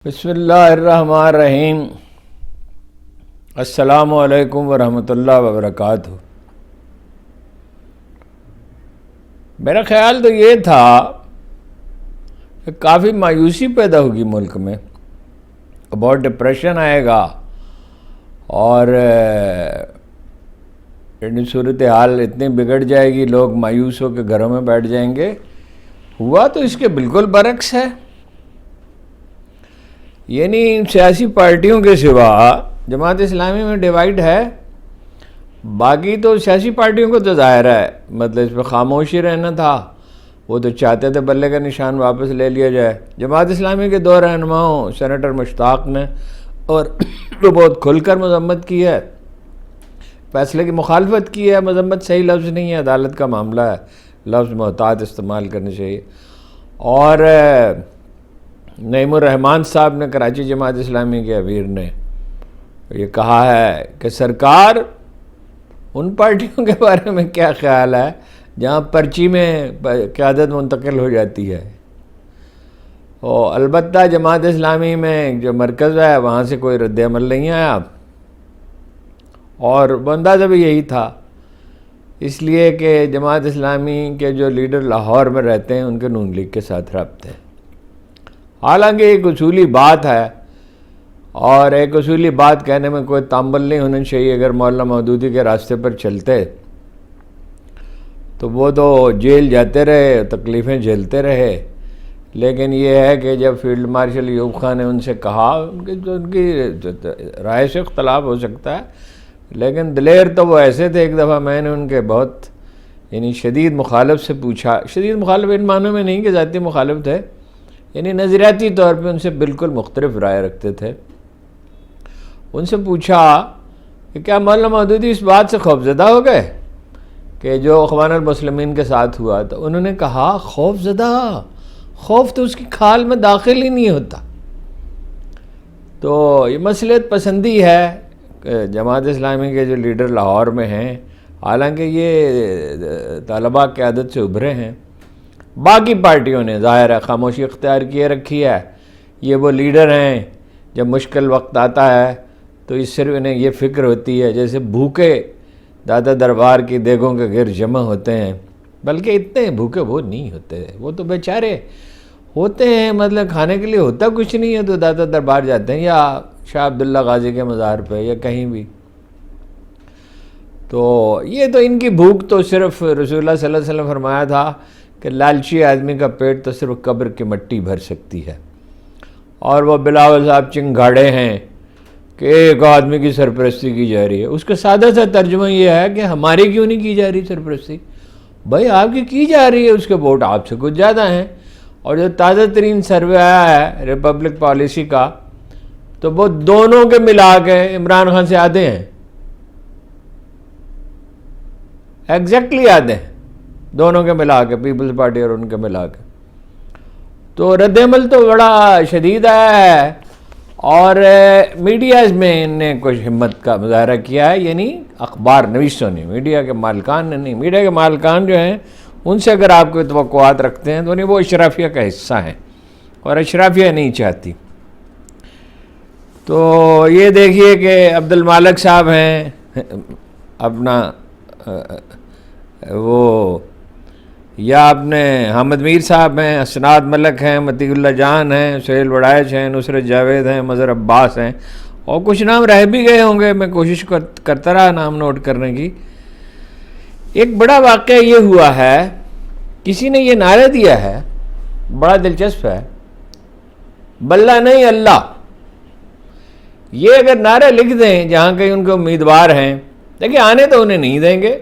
بسم اللہ الرحمن الرحیم۔ السلام علیکم ورحمۃ اللہ وبرکاتہ۔ میرا خیال تو یہ تھا کہ کافی مایوسی پیدا ہوگی ملک میں، بہت ڈپریشن آئے گا اور صورتحال اتنی بگڑ جائے گی، لوگ مایوس ہو کے گھروں میں بیٹھ جائیں گے۔ ہوا تو اس کے بالکل برعکس ہے، یعنی سیاسی پارٹیوں کے سوا جماعت اسلامی میں ڈیوائیڈ ہے، باقی تو سیاسی پارٹیوں کو تو ظاہر ہے مطلب اس پہ خاموشی رہنا تھا، وہ تو چاہتے تھے بلے کا نشان واپس لے لیا جائے۔ جماعت اسلامی کے دو رہنماؤں سینیٹر مشتاق نے اور وہ بہت کھل کر مذمت کی ہے، فیصلے کی مخالفت کی ہے۔ مذمت صحیح لفظ نہیں ہے، عدالت کا معاملہ ہے، لفظ محتاط استعمال کرنے چاہیے۔ اور نعیم الرحمان صاحب نے، کراچی جماعت اسلامی کے امیر نے یہ کہا ہے کہ سرکار ان پارٹیوں کے بارے میں کیا خیال ہے جہاں پرچی میں قیادت منتقل ہو جاتی ہے، اور البتہ جماعت اسلامی میں جو مرکز ہے وہاں سے کوئی رد عمل نہیں آیا، اور اندازہ بھی یہی تھا، اس لیے کہ جماعت اسلامی کے جو لیڈر لاہور میں رہتے ہیں ان کے نون لیگ کے ساتھ رابطے ہیں۔ حالانکہ ایک اصولی بات ہے، اور ایک اصولی بات کہنے میں کوئی تامل نہیں ہونا چاہیے۔ اگر مولانا مودودی کے راستے پر چلتے تو وہ تو جیل جاتے رہے، تکلیفیں جھیلتے رہے، لیکن یہ ہے کہ جب فیلڈ مارشل ایوب خان نے ان سے کہا، ان کی رائے سے اختلاف ہو سکتا ہے، لیکن دلیر تو وہ ایسے تھے۔ ایک دفعہ میں نے ان کے بہت شدید مخالف سے پوچھا، شدید مخالف ان معنوں میں نہیں کہ ذاتی مخالف تھے، نظریاتی طور پہ ان سے بالکل مختلف رائے رکھتے تھے۔ ان سے پوچھا کہ کیا مولانا مودودی اس بات سے خوفزدہ ہو گئے کہ جو اخوان المسلمین کے ساتھ ہوا؟ تو انہوں نے کہا خوفزدہ، خوف تو اس کی کھال میں داخل ہی نہیں ہوتا۔ تو یہ مصلحت پسندی ہے کہ جماعت اسلامی کے جو لیڈر لاہور میں ہیں، حالانکہ یہ طالبہ قیادت سے ابھرے ہیں، باقی پارٹیوں نے ظاہر ہے خاموشی اختیار کیے رکھی ہے۔ یہ وہ لیڈر ہیں جب مشکل وقت آتا ہے تو اس صرف انہیں یہ فکر ہوتی ہے، جیسے بھوکے دادا دربار کی دیگوں کے گرد جمع ہوتے ہیں، بلکہ اتنے بھوکے وہ نہیں ہوتے، وہ تو بیچارے ہوتے ہیں، مطلب کھانے کے لیے ہوتا کچھ نہیں ہے تو دادا دربار جاتے ہیں، یا شاہ عبداللہ غازی کے مزار پہ یا کہیں بھی۔ تو یہ تو ان کی بھوک تو صرف رسول اللہ صلی اللہ علیہ وسلم فرمایا تھا کہ لالچی آدمی کا پیٹ تو صرف قبر کی مٹی بھر سکتی ہے، اور وہ بلاول صاحب چنگھاڑے ہیں کہ ایک آدمی کی سرپرستی کی جا رہی ہے۔ اس کا سادہ سا ترجمہ یہ ہے کہ ہماری کیوں نہیں کی جا رہی سرپرستی؟ بھائی آپ کی جا رہی ہے، اس کے ووٹ آپ سے کچھ زیادہ ہیں، اور جو تازہ ترین سروے آیا ہے ریپبلک پالیسی کا، تو وہ دونوں کے ملا کے عمران خان سے آدھے ہیں، ایگزیکٹلی آدھے ہیں، دونوں کے ملا کے، پیپلز پارٹی اور ان کے ملا کے۔ تو رد عمل تو بڑا شدید آیا ہے، اور میڈیاز میں ان نے کچھ ہمت کا مظاہرہ کیا ہے، اخبار نویسوں نے، میڈیا کے مالکان نے نہیں۔ میڈیا کے مالکان جو ہیں ان سے اگر آپ کوئی توقعات رکھتے ہیں تو وہ اشرافیہ کا حصہ ہیں، اور اشرافیہ نہیں چاہتی۔ تو یہ دیکھیے کہ عبد المالک صاحب ہیں، اپنا وہ، یا اپنے حامد میر صاحب ہیں، اسناد ملک ہیں، مطیع اللہ جان ہیں، سہیل وڑائچ ہیں، نصرت جاوید ہیں، مظہر عباس ہیں، اور کچھ نام رہ بھی گئے ہوں گے، میں کوشش کرتا رہا نام نوٹ کرنے کی۔ ایک بڑا واقعہ یہ ہوا ہے، کسی نے یہ نعرہ دیا ہے، بڑا دلچسپ ہے، بلہ نہیں اللہ۔ یہ اگر نعرہ لکھ دیں جہاں کہیں ان کے امیدوار ہیں، دیکھیں آنے تو انہیں نہیں دیں گے،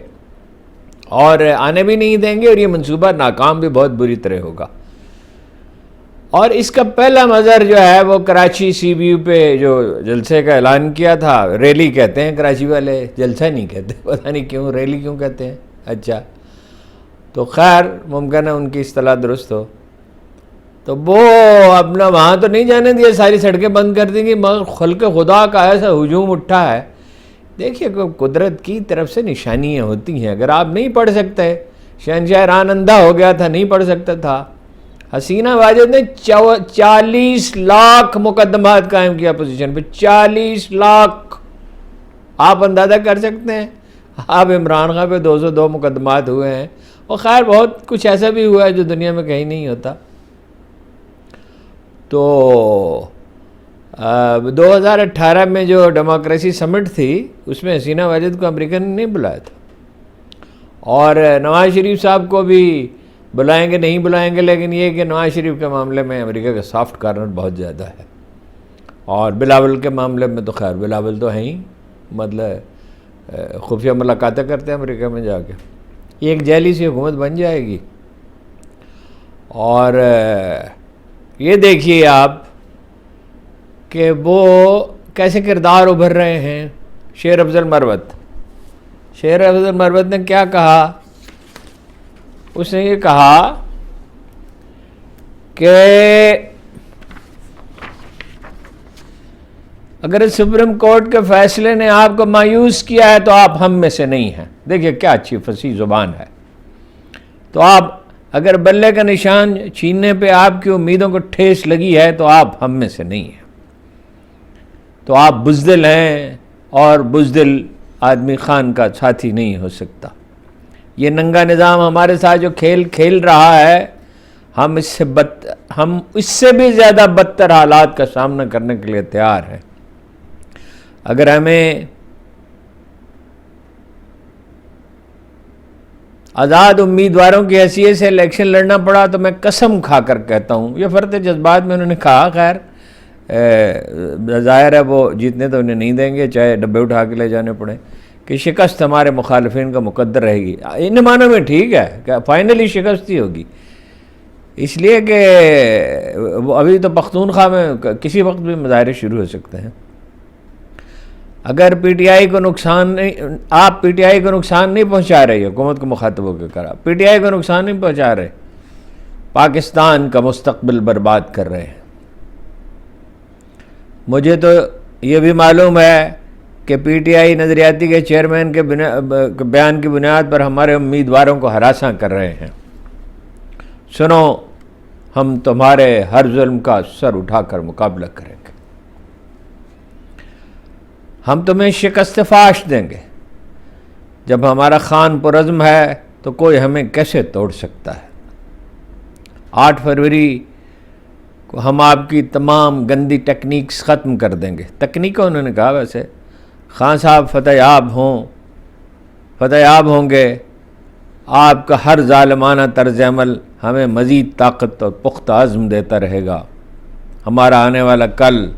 اور آنے بھی نہیں دیں گے، اور یہ منصوبہ ناکام بھی بہت بری طرح ہوگا۔ اور اس کا پہلا مظہر جو ہے وہ کراچی سی بی یو پہ جو جلسے کا اعلان کیا تھا، ریلی کہتے ہیں کراچی والے، جلسہ نہیں کہتے، پتہ نہیں کیوں ریلی کیوں کہتے ہیں۔ اچھا، تو خیر ممکن ہے ان کی اصطلاح درست ہو۔ تو وہ اپنا وہاں تو نہیں جانے دیا، ساری سڑکیں بند کر دیں گی، مگر خلق خدا کا ایسا ہجوم اٹھا ہے۔ دیکھیے قدرت کی طرف سے نشانیاں ہوتی ہیں، اگر آپ نہیں پڑھ سکتے، شہنشاہ ایران اندھا ہو گیا تھا، نہیں پڑھ سکتا تھا، حسینہ واجد نے 40 لاکھ مقدمات قائم کیا اپوزیشن پہ، 40 لاکھ. آپ اندازہ کر سکتے ہیں. آپ عمران خان پہ 202 مقدمات ہوئے ہیں، اور خیر بہت کچھ ایسا بھی ہوا ہے جو دنیا میں کہیں نہیں ہوتا. تو 2018 میں جو ڈیموکریسی سمٹ تھی اس میں حسینہ واجد کو امریکہ نے نہیں بلایا تھا، اور نواز شریف صاحب کو بھی بلائیں گے نہیں بلائیں گے، لیکن یہ کہ نواز شریف کے معاملے میں امریکہ کا سافٹ کارنر بہت زیادہ ہے. اور بلاول کے معاملے میں تو خیر بلاول تو ہیں ہی، مطلب خفیہ ملاقاتیں کرتے ہیں امریکہ میں جا کے. یہ ایک جیلی سی حکومت بن جائے گی. اور یہ دیکھیے آپ کہ وہ کیسے کردار ابھر رہے ہیں. شیر افضل مروت نے کیا کہا؟ اس نے یہ کہا کہ اگر سپریم کورٹ کے فیصلے نے آپ کو مایوس کیا ہے تو آپ ہم میں سے نہیں ہیں. دیکھیے کیا اچھی فصیح زبان ہے. تو آپ اگر بلے کا نشان چھیننے پہ آپ کی امیدوں کو ٹھیس لگی ہے تو آپ ہم میں سے نہیں ہیں. تو آپ بزدل ہیں، اور بزدل آدمی خان کا ساتھی نہیں ہو سکتا. یہ ننگا نظام ہمارے ساتھ جو کھیل کھیل رہا ہے، ہم اس سے بھی زیادہ بدتر حالات کا سامنا کرنے کے لیے تیار ہیں. اگر ہمیں آزاد امیدواروں کی حیثیت سے الیکشن لڑنا پڑا تو میں قسم کھا کر کہتا ہوں، یہ فرط جذبات میں انہوں نے کہا، خیر ظاہر ہے وہ جیتنے تو انہیں نہیں دیں گے چاہے ڈبے اٹھا کے لے جانے پڑیں، کہ شکست ہمارے مخالفین کا مقدر رہے گی. ان معنوں میں ٹھیک ہے کہ فائنلی شکست ہی ہوگی، اس لیے کہ ابھی تو پختونخوا میں کسی وقت بھی مظاہرے شروع ہو سکتے ہیں. اگر پی ٹی آئی کو نقصان نہیں، آپ پی ٹی آئی کو نقصان نہیں پہنچا رہے، حکومت کو مخاطب ہو کے کرا، پی ٹی آئی کو نقصان نہیں پہنچا رہے، پاکستان کا مستقبل برباد کر رہے ہیں. مجھے تو یہ بھی معلوم ہے کہ پی ٹی آئی نظریاتی کے چیئرمین کے بیان کی بنیاد پر ہمارے امیدواروں کو ہراساں کر رہے ہیں. سنو، ہم تمہارے ہر ظلم کا سر اٹھا کر مقابلہ کریں گے، ہم تمہیں شکست فاش دیں گے. جب ہمارا خان پرعزم ہے تو کوئی ہمیں کیسے توڑ سکتا ہے. 8 فروری کو ہم آپ کی تمام گندی ٹیکنیکس ختم کر دیں گے. تکنیکوں انہوں نے کہا، ویسے خان صاحب فتح یاب ہوں گے. آپ کا ہر ظالمانہ طرز عمل ہمیں مزید طاقت اور پختہ عزم دیتا رہے گا. ہمارا آنے والا کل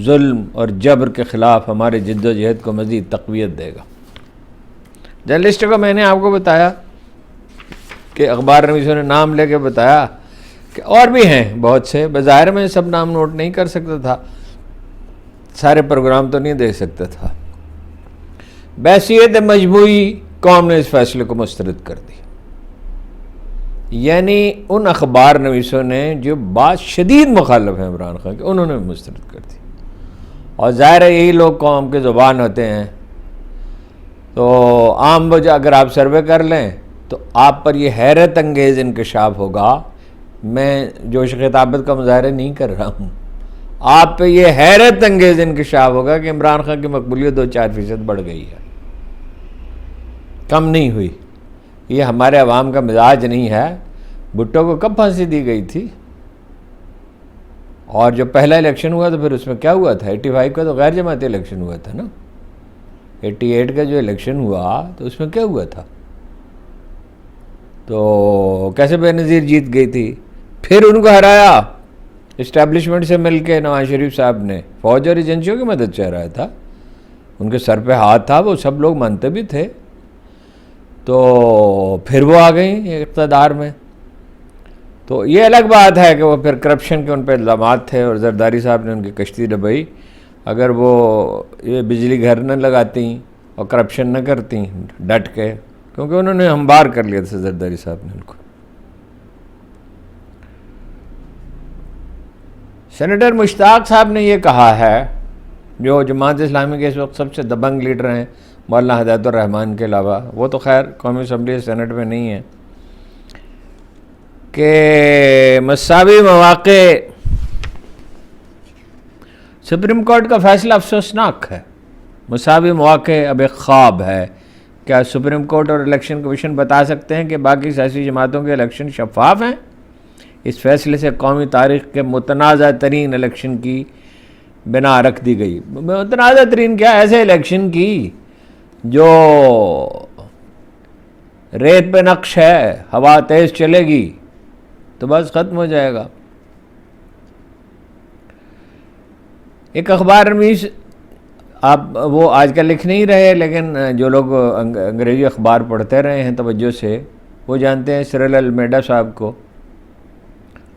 ظلم اور جبر کے خلاف ہمارے جد و جہد کو مزید تقویت دے گا. جرنلسٹ کو میں نے آپ کو بتایا کہ اخبار نویسوں نے نام لے کے بتایا کہ اور بھی ہیں بہت سے، بظاہر میں سب نام نوٹ نہیں کر سکتا تھا، سارے پروگرام تو نہیں دیکھ سکتا تھا. بحیثیت مجموعی قوم نے اس فیصلے کو مسترد کر دی. یعنی ان اخبار نویسوں نے جو بات شدید مخالف ہیں عمران خان کے، انہوں نے مسترد کر دی. اور ظاہر ہے یہی لوگ قوم کے زبان ہوتے ہیں. تو عام وجہ اگر آپ سروے کر لیں تو آپ پر یہ حیرت انگیز انکشاف ہوگا. میں جوش خطابت کا مظاہرہ نہیں کر رہا ہوں، آپ پہ یہ حیرت انگیز انکشاف ہوگا کہ عمران خان کی مقبولیت 2-4% بڑھ گئی ہے، کم نہیں ہوئی. یہ ہمارے عوام کا مزاج نہیں ہے. بھٹو کو کب پھانسی دی گئی تھی؟ اور جو پہلا الیکشن ہوا تو پھر اس میں کیا ہوا تھا؟ 85 کا تو غیر جماعتی الیکشن ہوا تھا نا. 88 کا جو الیکشن ہوا تو اس میں کیا ہوا تھا؟ تو کیسے بے نظیر جیت گئی تھی. پھر ان کو ہرایا اسٹیبلشمنٹ سے مل کے نواز شریف صاحب نے، فوج اور ایجنسیوں کی مدد سے ہرایا تھا. ان کے سر پہ ہاتھ تھا، وہ سب لوگ مانتے بھی تھے. تو پھر وہ آ گئیں اقتدار میں. تو یہ الگ بات ہے کہ وہ پھر کرپشن کے ان پہ الزامات تھے اور زرداری صاحب نے ان کی کشتی ڈبائی. اگر وہ یہ بجلی گھر نہ لگاتی اور کرپشن نہ کرتی ڈٹ کے، کیونکہ انہوں نے ہمبار کر لیا تھا زرداری صاحب نے ان کو. سینیٹر مشتاق صاحب نے یہ کہا ہے، جو جماعت اسلامی کے اس وقت سب سے دبنگ لیڈر ہیں مولانا ہدایت الرحمان کے علاوہ، وہ تو خیر قومی اسمبلی سینٹ میں نہیں ہے، کہ مساوی مواقع، سپریم کورٹ کا فیصلہ افسوسناک ہے. مساوی مواقع اب ایک خواب ہے. کیا سپریم کورٹ اور الیکشن کمیشن بتا سکتے ہیں کہ باقی سیاسی جماعتوں کے الیکشن شفاف ہیں؟ اس فیصلے سے قومی تاریخ کے متنازع ترین الیکشن کی بنا رکھ دی گئی. متنازع ترین کیا، ایسے الیکشن کی جو ریت پہ نقش ہے، ہوا تیز چلے گی تو بس ختم ہو جائے گا. ایک اخبار نویس، آپ وہ آج کل لکھ نہیں رہے، لیکن جو لوگ انگریزی اخبار پڑھتے رہے ہیں توجہ سے وہ جانتے ہیں سرل المیڈا صاحب کو.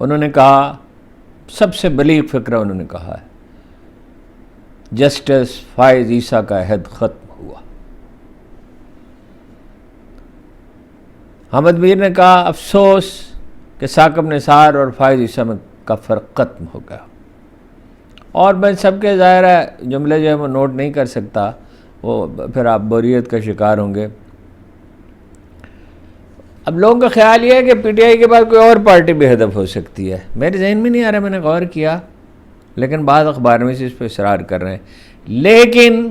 انہوں نے کہا، سب سے بلیغ فکرہ انہوں نے کہا ہے، جسٹس فائز عیسیٰ کا عہد ختم ہوا. حامد میر نے کہا، افسوس کہ ثاقب نثار اور فائز عیسیٰ میں کا فرق ختم ہو گیا. اور میں سب کے ظاہر ہے جملے جو ہے وہ نوٹ نہیں کر سکتا، وہ پھر آپ بوریت کا شکار ہوں گے. اب لوگوں کا خیال یہ ہے کہ پی ٹی آئی کے بعد کوئی اور پارٹی بھی ہدف ہو سکتی ہے. میرے ذہن میں نہیں آ رہا، میں نے غور کیا، لیکن بعض اخبار میں سے اس پہ اصرار کر رہے ہیں. لیکن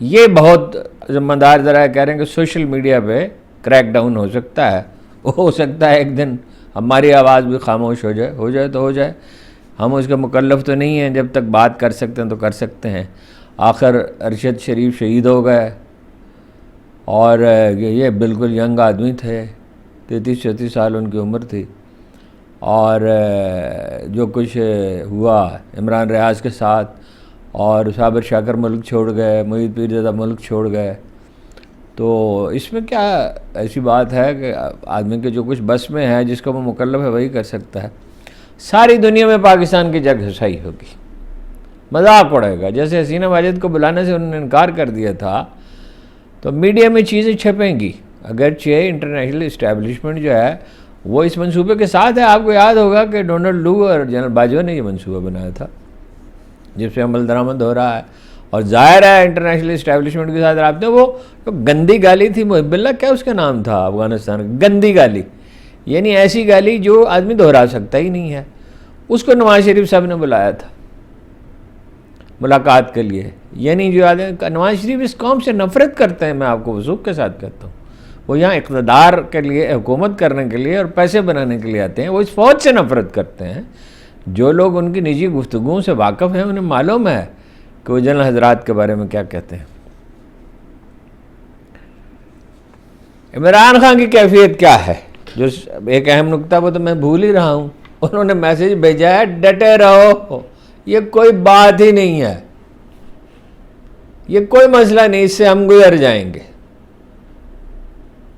یہ بہت ذمہ دار ذرا کہہ رہے ہیں کہ سوشل میڈیا پہ کریک ڈاؤن ہو سکتا ہے. ہو سکتا ہے ایک دن ہماری آواز بھی خاموش ہو جائے تو ہو جائے. ہم اس کے مکلف تو نہیں ہیں، جب تک بات کر سکتے ہیں تو کر سکتے ہیں. آخر ارشد شریف شہید ہو گئے اور یہ بالکل ینگ آدمی تھے، 33-34 سال ان کی عمر تھی. اور جو کچھ ہوا عمران ریاض کے ساتھ، اور صابر شاکر ملک چھوڑ گئے، معید پیرزادہ ملک چھوڑ گئے، تو اس میں کیا ایسی بات ہے کہ آدمی کے جو کچھ بس میں ہے، جس کو وہ مکلف ہے وہی کر سکتا ہے. ساری دنیا میں پاکستان کی جگ ہنسائی ہوگی، مذاق اڑے گا. جیسے حسینہ واجد کو بلانے سے انہوں نے انکار کر دیا تھا، تو میڈیا میں چیزیں چھپیں گی. اگرچہ انٹرنیشنل اسٹیبلشمنٹ جو ہے وہ اس منصوبے کے ساتھ ہے. آپ کو یاد ہوگا کہ ڈونلڈ لو اور جنرل باجوہ نے یہ منصوبہ بنایا تھا جس پہ عمل درآمد ہو رہا ہے. اور ظاہر ہے انٹرنیشنل اسٹیبلشمنٹ کے ساتھ رابطے. وہ گندی گالی تھی محب اللہ، کیا اس کا نام تھا افغانستان، گندی گالی، یعنی ایسی گالی جو آدمی دہرا سکتا ہی نہیں ہے. اس کو نواز شریف صاحب نے بلایا تھا ملاقات کے لیے. یعنی جو آدمی، نواز شریف اس قوم سے نفرت کرتے ہیں، میں آپ کو وضوح کے ساتھ کہتا ہوں. وہ یہاں اقتدار کے لیے، حکومت کرنے کے لیے اور پیسے بنانے کے لیے آتے ہیں. وہ اس فوج سے نفرت کرتے ہیں. جو لوگ ان کی نجی گفتگوؤں سے واقف ہیں انہیں معلوم ہے کہ وہ جنرل حضرات کے بارے میں کیا کہتے ہیں. عمران خان کی کیفیت کیا ہے، جو ایک اہم نکتہ وہ تو میں بھول ہی رہا ہوں. انہوں نے میسیج بھیجا ہے، ڈٹے رہو، یہ کوئی بات ہی نہیں ہے، یہ کوئی مسئلہ نہیں، اس سے ہم گزر جائیں گے.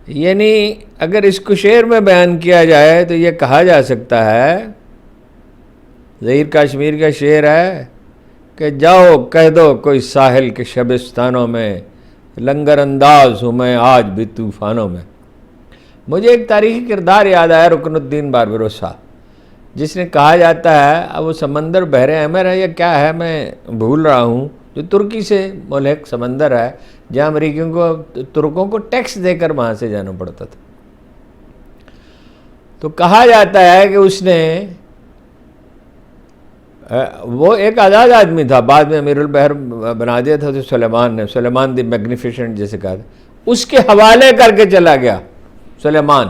یعنی اگر اس کو شعر میں بیان کیا جائے تو یہ کہا جا سکتا ہے، ظہیر کاشمیر کا شعر ہے کہ جاؤ کہہ دو کوئی ساحل کے شبستانوں میں، لنگر انداز ہوں میں آج بھی طوفانوں میں. مجھے ایک تاریخی کردار یاد آیا، رکن الدین باربروسا، جس نے کہا جاتا ہے، اب وہ سمندر بحر احمر ہے یا کیا ہے میں بھول رہا ہوں، جو ترکی سے ملحق سمندر ہے، جہاں امریکیوں کو، ترکوں کو ٹیکس دے کر وہاں سے جانا پڑتا تھا. تو کہا جاتا ہے کہ اس نے، وہ ایک آزاد آدمی تھا، بعد میں امیر البحر بنا دیا تھا تو سلیمان نے، سلیمان دی میگنیفیشنٹ جیسے کہا تھا، اس کے حوالے کر کے چلا گیا سلیمان.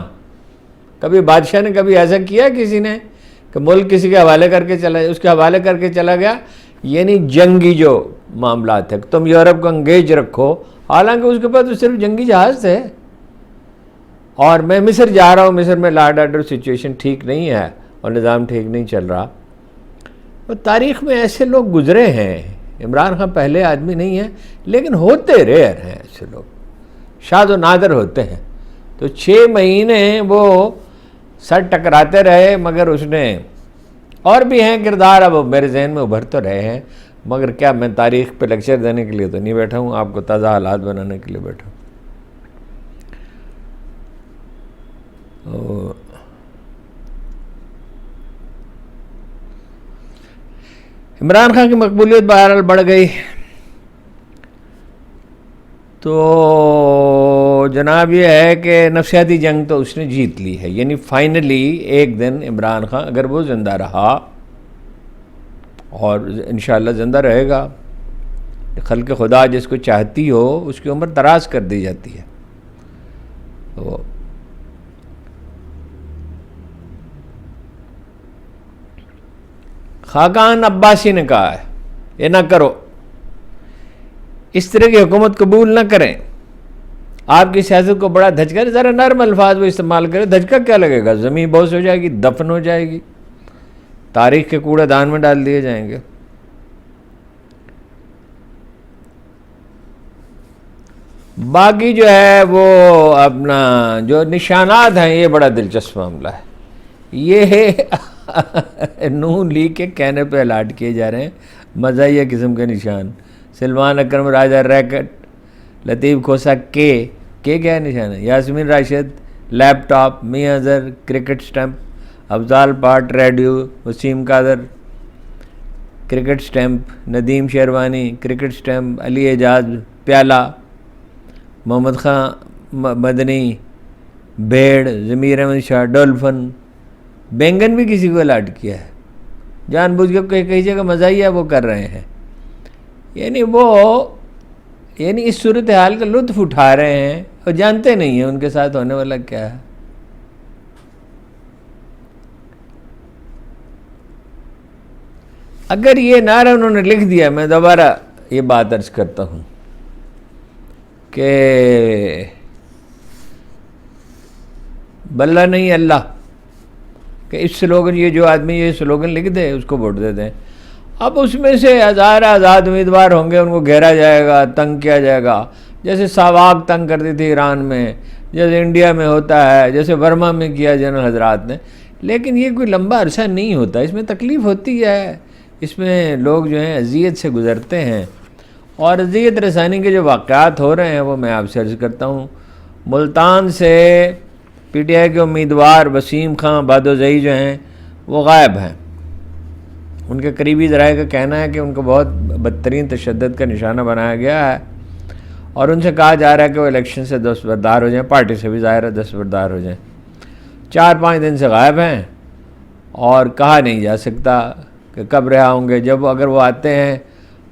کبھی بادشاہ نے کبھی ایسا کیا کسی نے کہ ملک کسی کے حوالے کر کے چلا، اس کے حوالے کر کے چلا گیا. یعنی جنگی جو معاملات ہیں، تم یورپ کو انگیج رکھو، حالانکہ اس کے پاس تو صرف جنگی جہاز تھے. اور میں مصر جا رہا ہوں، مصر میں لاڈ آرڈر سچویشن ٹھیک نہیں ہے اور نظام ٹھیک نہیں چل رہا. تو تاریخ میں ایسے لوگ گزرے ہیں. عمران خان پہلے آدمی نہیں ہے، لیکن ہوتے ریئر ہیں ایسے لوگ، شاذ و نادر ہوتے ہیں. تو 6 مہینے وہ سر ٹکراتے رہے، مگر اس نے، اور بھی ہیں کردار، اب میرے ذہن میں ابھر تو رہے ہیں، مگر کیا میں تاریخ پہ لیکچر دینے کے لیے تو نہیں بیٹھا ہوں، آپ کو تازہ حالات بنانے کے لیے بیٹھا ہوں. عمران خان کی مقبولیت بہرحال بڑھ گئی. تو جناب یہ ہے کہ نفسیاتی جنگ تو اس نے جیت لی ہے، یعنی فائنلی ایک دن عمران خان اگر وہ زندہ رہا اور انشاءاللہ زندہ رہے گا، خلق خدا جس کو چاہتی ہو اس کی عمر دراز کر دی جاتی ہے. تو خاقان عباسی نے کہا ہے یہ نہ کرو، اس طرح کی حکومت قبول نہ کریں. آپ کی سیاست کو بڑا دھچکا، ذرا نرم الفاظ وہ استعمال کرے، دھچکا کیا لگے گا، زمین بوس ہو جائے گی، دفن ہو جائے گی، تاریخ کے کوڑے دان میں ڈال دیے جائیں گے. باقی جو ہے وہ اپنا جو نشانات ہیں یہ بڑا دلچسپ معاملہ ہے. یہ نون لیگ کے کہنے پہ الاٹ کیے جا رہے ہیں مزاحیہ قسم کے نشان. سلمان اکرم راجہ ریکٹ، لطیف کھوسا کے کیا ہے نشان ہے، یاسمین راشد لیپ ٹاپ، میاں Azhar cricket stump, Afzal pot radio, Waseem Qadir cricket stump, Nadeem Sherwani cricket stump, Ali Ejaz پیالہ، محمد خان مدنی بھیڑ، ضمیر احمد شاہ ڈولفن. بینگن بھی کسی کو الاٹ کیا ہے، جان بوجھ کے کئی جگہ مزاحیہ وہ کر رہے ہیں. یعنی اس صورتحال کا لطف اٹھا رہے ہیں اور جانتے نہیں ہیں ان کے ساتھ ہونے والا کیا ہے. اگر یہ نعرہ انہوں نے لکھ دیا، میں دوبارہ یہ بات عرض کرتا ہوں کہ بلّہ نہیں اللہ، کہ اس سلوگن یہ جو آدمی یہ سلوگن لکھ دے اس کو ووٹ دے دیں. اب اس میں سے ہزار آزاد امیدوار ہوں گے، ان کو گھیرا جائے گا، تنگ کیا جائے گا، جیسے ساواک تنگ کرتی تھی ایران میں، جیسے انڈیا میں ہوتا ہے، جیسے برما میں کیا جنرل حضرات نے. لیکن یہ کوئی لمبا عرصہ نہیں ہوتا، اس میں تکلیف ہوتی ہے، اس میں لوگ جو ہیں اذیت سے گزرتے ہیں. اور اذیت رسانی کے جو واقعات ہو رہے ہیں وہ میں آپ سے عرض کرتا ہوں. ملتان سے پی ٹی آئی کے امیدوار وسیم خان بادوزئی جو ہیں وہ غائب ہیں. ان کے قریبی ذرائع کا کہنا ہے کہ ان کو بہت بدترین تشدد کا نشانہ بنایا گیا ہے اور ان سے کہا جا رہا ہے کہ وہ الیکشن سے دستبردار ہو جائیں، پارٹی سے بھی ظاہر ہے دستبردار ہو جائیں. 4-5 دن سے غائب ہیں اور کہا نہیں جا سکتا کہ کب رہا ہوں گے. جب اگر وہ آتے ہیں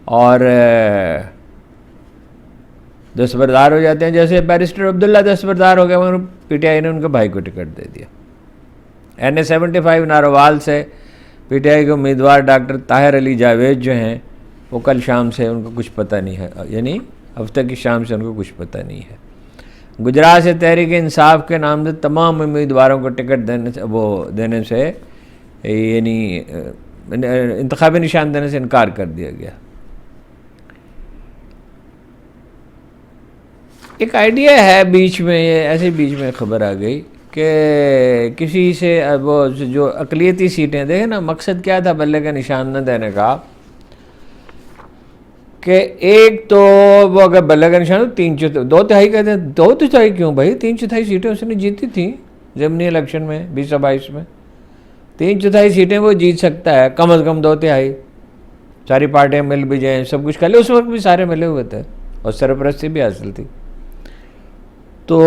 اور دستبردار ہو جاتے ہیں، جیسے بیرسٹر عبداللہ دستبردار ہو گئے، مگر پی ٹی آئی نے ان کے بھائی کو ٹکٹ دے دیا. NA-75 نارووال سے پی ٹی آئی کے امیدوار ڈاکٹر طاہر علی جاوید جو ہیں وہ کل شام سے ان کو کچھ پتہ نہیں ہے، یعنی ہفتہ کی شام سے ان کو کچھ پتہ نہیں ہے. گجرات سے تحریک انصاف کے نامزد تمام امیدواروں کو ٹکٹ دینے سے یعنی انتخابی نشان دینے سے انکار کر دیا گیا. ایک آئیڈیا ہے بیچ میں، ایسے بیچ میں خبر آ گئی کہ کسی سے وہ جو اقلیتی سیٹیں دیکھیں نا، مقصد کیا تھا بلے کا نشان نہ دینے کا، کہ ایک تو وہ اگر بلے کا نشان 2/3 کہتے ہیں. 2/3 کیوں بھائی؟ 3/4 سیٹیں اس نے جیتی تھیں ضمنی الیکشن میں 2022 میں. 3/4 سیٹیں وہ جیت سکتا ہے، کم از کم 2/3. ساری پارٹیاں مل بھی جائیں، سب کچھ کر لیں. اس وقت بھی سارے ملے ہوئے تھے اور سرپرستی بھی حاصل تھی. تو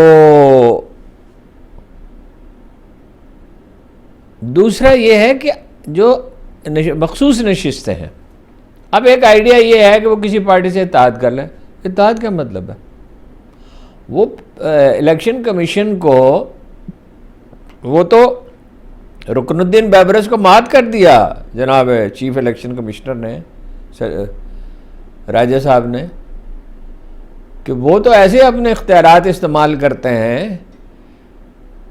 دوسرا یہ ہے کہ جو مخصوص نشستیں ہیں، اب ایک آئیڈیا یہ ہے کہ وہ کسی پارٹی سے اتحاد کر لیں. اتحاد کیا مطلب ہے؟ وہ الیکشن کمیشن کو، وہ تو رکن الدین بیبرس کو مات کر دیا جناب چیف الیکشن کمشنر نے، راجہ صاحب نے، کہ وہ تو ایسے اپنے اختیارات استعمال کرتے ہیں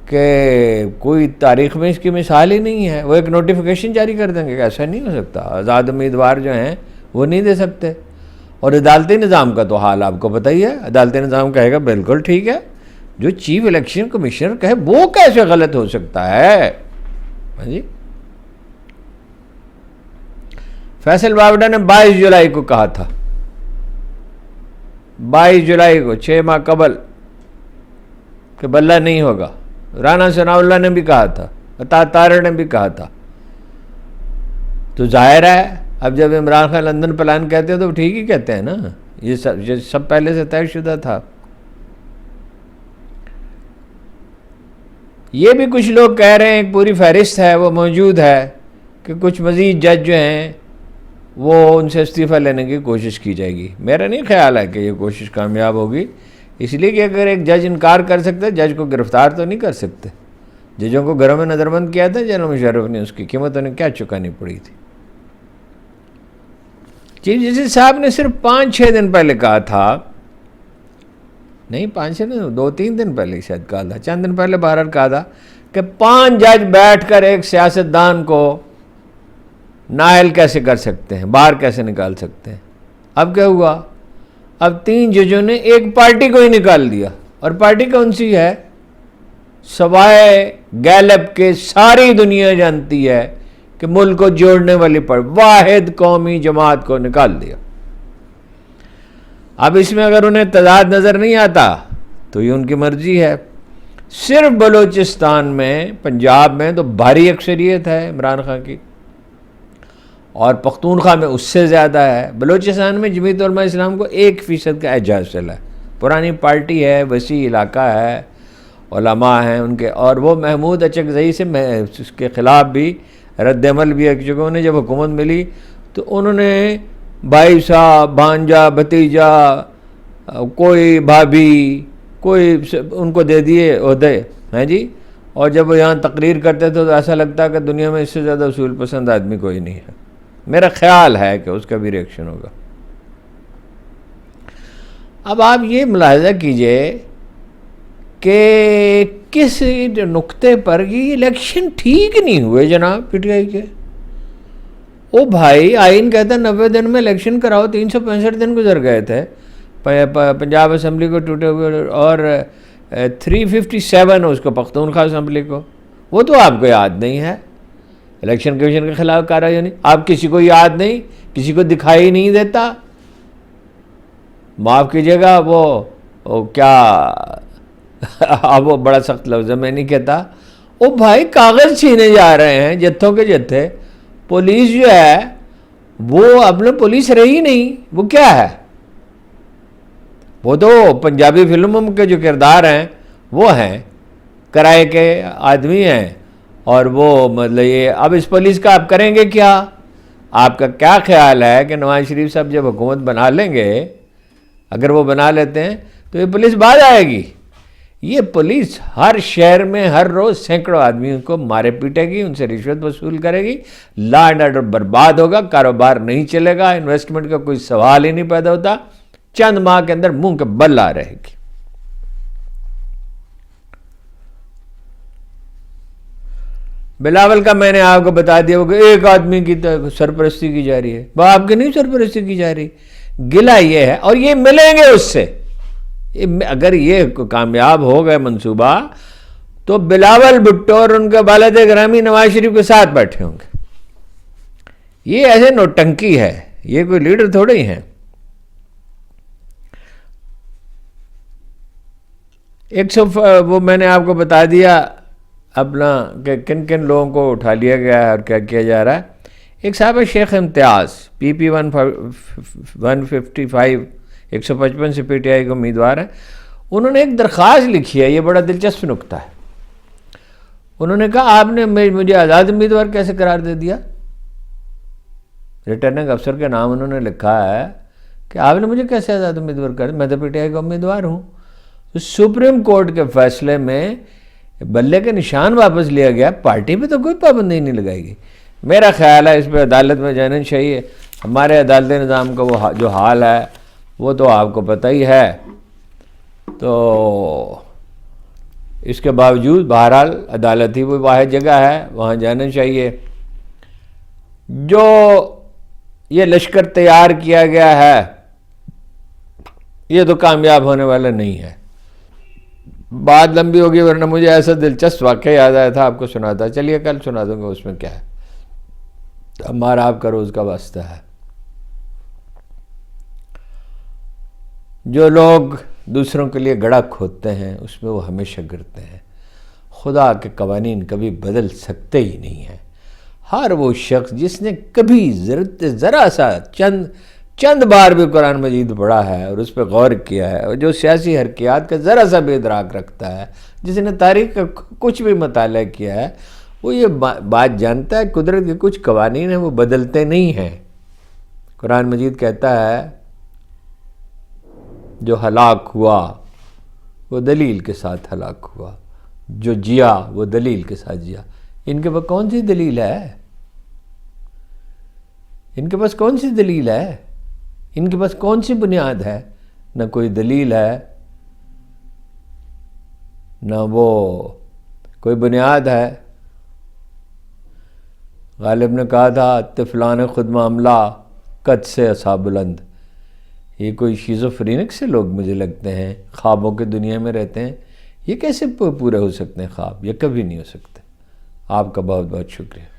کہ کوئی تاریخ میں اس کی مثال ہی نہیں ہے. وہ ایک نوٹیفیکیشن جاری کر دیں گے کہ ایسا نہیں ہو سکتا، آزاد امیدوار جو ہیں وہ نہیں دے سکتے. اور عدالتی نظام کا تو حال آپ کو پتہ ہی ہے. عدالتی نظام کہے گا بالکل ٹھیک ہے، جو چیف الیکشن کمشنر کہے وہ کیسے غلط ہو سکتا ہے؟ جی فیصل بابڑا نے 22 جولائی کو کہا تھا، 22 جولائی کو 6 ماہ قبل، کہ بلّہ نہیں ہوگا. رانا ثناء اللہ نے بھی کہا تھا، عطا طارق نے بھی کہا تھا. تو ظاہر ہے اب جب عمران خان لندن پلان کہتے ہیں تو ٹھیک ہی کہتے ہیں نا، یہ سب پہلے سے طے شدہ تھا. یہ بھی کچھ لوگ کہہ رہے ہیں، ایک پوری فہرست ہے وہ موجود ہے کہ کچھ مزید جج جو ہیں وہ ان سے استعفیٰ لینے کی کوشش کی جائے گی۔ میرا نہیں خیال ہے کہ یہ کوشش کامیاب ہوگی، اس لیے کہ اگر ایک جج انکار کر سکتا ہے، جج کو گرفتار تو نہیں کر سکتے۔ ججوں کو گھروں میں نظر بند کیا تھا جنرل مشرف نے، اس کی قیمت انہیں کیا چکانی پڑی تھی۔ چیف جسٹس صاحب نے صرف 5-6 دن پہلے کہا تھا، نہیں 5-6 دن، 2-3 دن پہلے شاید کہا تھا، چند دن پہلے بہرحال کہا تھا کہ 5 جج بیٹھ کر ایک سیاستدان کو نااہل کیسے کر سکتے ہیں، باہر کیسے نکال سکتے ہیں۔ اب کیا ہوا؟ اب 3 ججوں نے ایک پارٹی کو ہی نکال دیا، اور پارٹی کون سی ہے؟ سوائے گیلپ کے ساری دنیا جانتی ہے کہ ملک کو جوڑنے والی واحد قومی جماعت کو نکال دیا۔ اب اس میں اگر انہیں تضاد نظر نہیں آتا تو یہ ان کی مرضی ہے۔ صرف بلوچستان میں، پنجاب میں تو بھاری اکثریت ہے عمران خان کی، اور پختونخوا میں اس سے زیادہ ہے۔ بلوچستان میں جمعیت علماء اسلام کو 1% کا اعجاز چلا ہے، پرانی پارٹی ہے، وسیع علاقہ ہے، علماء ہیں ان کے، اور وہ محمود اچکزئی سے اس کے خلاف بھی رد عمل بھی ہے، کیونکہ انہیں جب حکومت ملی تو انہوں نے بھائی صاحب، بھانجا، بھتیجا، کوئی بھابھی، کوئی ان کو دے دیے عہدے ہیں جی، اور جب وہ یہاں تقریر کرتے تھے تو ایسا لگتا ہے کہ دنیا میں اس سے زیادہ اصول پسند آدمی کوئی نہیں ہے۔ میرا خیال ہے کہ اس کا بھی ریئیکشن ہوگا۔ اب آپ یہ ملاحظہ کیجئے کہ کس نقطے پر یہ الیکشن ٹھیک نہیں ہوئے جناب پی ٹی آئی کے۔ او بھائی، آئین کہتا ہے 90 دن میں الیکشن کراؤ، 365 دن گزر گئے تھے پنجاب اسمبلی کو ٹوٹے ہوئے، اور 357 اس کو پختونخوا اسمبلی کو، وہ تو آپ کو یاد نہیں ہے۔ الیکشن کمیشن کے خلاف کارروائی نہیں، آپ کسی کو یاد نہیں، کسی کو دکھائی نہیں دیتا۔ معاف کیجیے گا، وہ کیا اب وہ بڑا سخت لفظ ہے میں نہیں کہتا، او بھائی کاغذ چھینے جا رہے ہیں جتھوں کے جتھے۔ پولیس جو ہے وہ اپنے پولیس رہی نہیں، وہ کیا ہے؟ وہ تو پنجابی فلموں کے جو کردار ہیں وہ ہیں، کرائے کے آدمی ہیں، اور وہ مطلب یہ اب اس پولیس کا آپ کریں گے کیا؟ آپ کا کیا خیال ہے کہ نواز شریف صاحب جب حکومت بنا لیں گے، اگر وہ بنا لیتے ہیں تو یہ پولیس بعد آئے گی؟ یہ پولیس ہر شہر میں ہر روز سینکڑوں آدمیوں کو مارے پیٹے گی، ان سے رشوت وصول کرے گی، لا اینڈ آرڈر برباد ہوگا، کاروبار نہیں چلے گا، انویسٹمنٹ کا کوئی سوال ہی نہیں پیدا ہوتا، چند ماہ کے اندر منہ کے بل آ رہے گی۔ بلاول کا میں نے آپ کو بتا دیا کہ ایک آدمی کی سرپرستی کی جا رہی ہے، وہ آپ کی نہیں سرپرستی کی جا رہی، گلہ یہ ہے، اور یہ ملیں گے اس سے۔ اگر یہ کامیاب ہو گئے منصوبہ تو بلاول بھٹو اور ان کے والد گرامی نواز شریف کے ساتھ بیٹھے ہوں گے۔ یہ ایسے نوٹنکی ہے، یہ کوئی لیڈر تھوڑے ہی ہیں۔ وہ میں نے آپ کو بتا دیا اپنا کہ کن کن لوگوں کو اٹھا لیا گیا ہے اور کیا کیا جا رہا ہے۔ ایک صاحب ہے شیخ امتیاز، پی پی 155 155 سے پی ٹی آئی کے امیدوار ہیں۔ انہوں نے ایک درخواست لکھی ہے، یہ بڑا دلچسپ نکتہ ہے۔ انہوں نے کہا آپ نے مجھے آزاد امیدوار کیسے قرار دے دیا؟ ریٹرننگ افسر کے نام انہوں نے لکھا ہے کہ آپ نے مجھے کیسے آزاد امیدوار کر دیا، میں تو پی ٹی آئی کا امیدوار ہوں۔ تو سپریم کورٹ کے فیصلے میں بلے کے نشان واپس لیا گیا، پارٹی پہ تو کوئی پابندی نہیں لگائی گئی۔ میرا خیال ہے اس پہ عدالت میں جانا چاہیے۔ ہمارے عدالتی نظام کا وہ جو حال ہے وہ تو آپ کو پتہ ہی ہے، تو اس کے باوجود بہرحال عدالت ہی وہ واحد جگہ ہے، وہاں جانا چاہیے۔ جو یہ لشکر تیار کیا گیا ہے یہ تو کامیاب ہونے والا نہیں ہے۔ بات لمبی ہوگی، ورنہ مجھے ایسا دلچسپ واقعہ یاد آیا تھا آپ کو سناتا، چلیے کل سنا دوں گا، اس میں کیا ہے، ہمارا آپ کا روز کا واسطہ ہے۔ جو لوگ دوسروں کے لیے گڑھا کھودتے ہیں اس میں وہ ہمیشہ گرتے ہیں۔ خدا کے قوانین کبھی بدل سکتے ہی نہیں ہیں۔ ہر وہ شخص جس نے کبھی ذرا سا چند چند بار بھی قرآن مجید پڑھا ہے اور اس پہ غور کیا ہے، اور جو سیاسی حرکیات کا ذرا سا بھی ادراک رکھتا ہے، جس نے تاریخ کا کچھ بھی مطالعہ کیا ہے، وہ یہ بات جانتا ہے قدرت کے کچھ قوانین ہیں وہ بدلتے نہیں ہیں۔ قرآن مجید کہتا ہے جو ہلاک ہوا وہ دلیل کے ساتھ ہلاک ہوا، جو جیا وہ دلیل کے ساتھ جیا۔ ان کے پاس کون سی دلیل ہے؟ ان کے پاس کون سی دلیل ہے؟ ان کے پاس کون سی بنیاد ہے؟ نہ کوئی دلیل ہے، نہ وہ کوئی بنیاد ہے۔ غالب نے کہا تھا طفلان خود معاملہ قد سے عصا بلند۔ یہ کوئی شیزوفرینک سے لوگ مجھے لگتے ہیں، خوابوں کے دنیا میں رہتے ہیں۔ یہ کیسے پورے ہو سکتے ہیں خواب؟ یہ کبھی نہیں ہو سکتے۔ آپ کا بہت بہت شکریہ۔